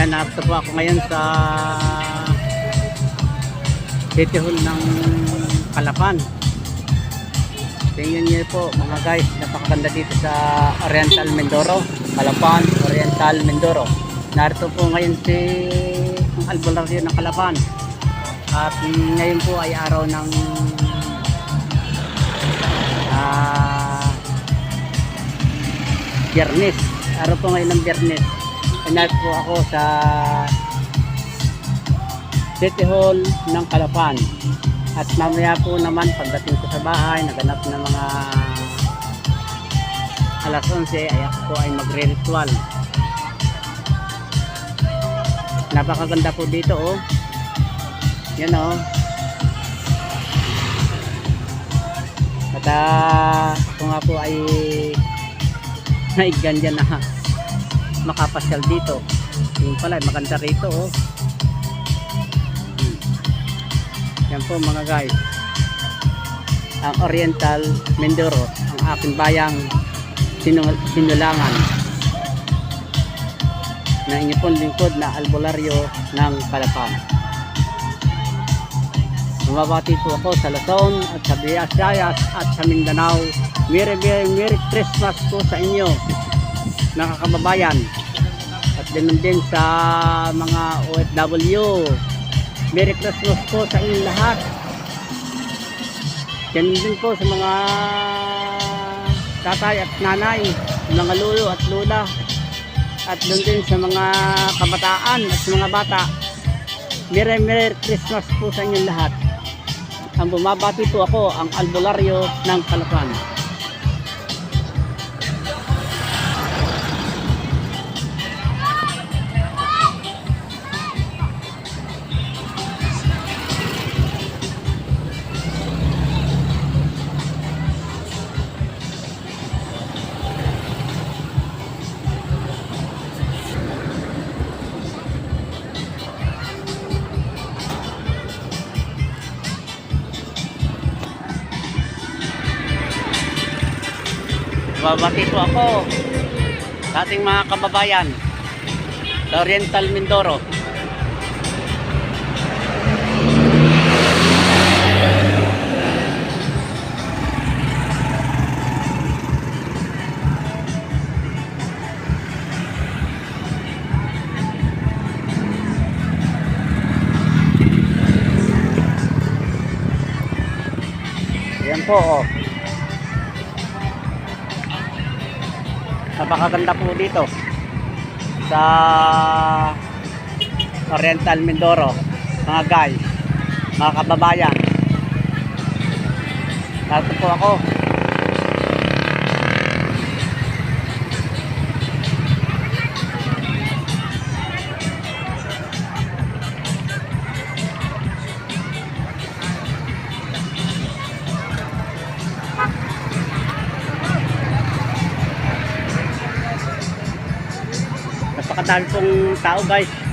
Ayan, narito po ako ngayon sa City Hall ng Calapan. Tingnan niyo po mga guys, napakaganda dito sa Oriental Mindoro, Calapan, Oriental Mindoro. Narito po ngayon si albularyo ng Calapan. At ngayon po ay araw ng Biyernes. Araw po ngayon ng Biyernes. Narito po ako sa City Hall ng Calapan. At mamaya po naman pagdating ko sa bahay, naganap na mga alas 11 ay ako po ay magre-ritual. Napakaganda po dito oh. Yan oh. At ako nga po ay naigyan dyan na makapasyal dito. Yung pala maganda rito oh. Yan po mga guys, ang Oriental Mindoro, ang aking bayang sinulangan na inyo pong lingkod na albularyo ng Calapan. Mababati po ako sa Luzon at sa Visayas at sa Mindanao. Merry Christmas po sa inyo mga kababayan, at din sa mga OFW. Merry Christmas po sa inyong lahat. Yan din po sa mga tatay at nanay, mga lolo at lola, at doon din sa mga kabataan at sa mga bata. Merry Christmas po sa inyong lahat. Ang bumabati po ako, ang albularyo ng Calapan. Babati po ako sa ating mga kababayan sa Oriental Mindoro. Yan po oh. Napakaganda po dito sa Oriental Mindoro mga guys, mga kababayan. Narito po ako. Napakadami pong tao guys.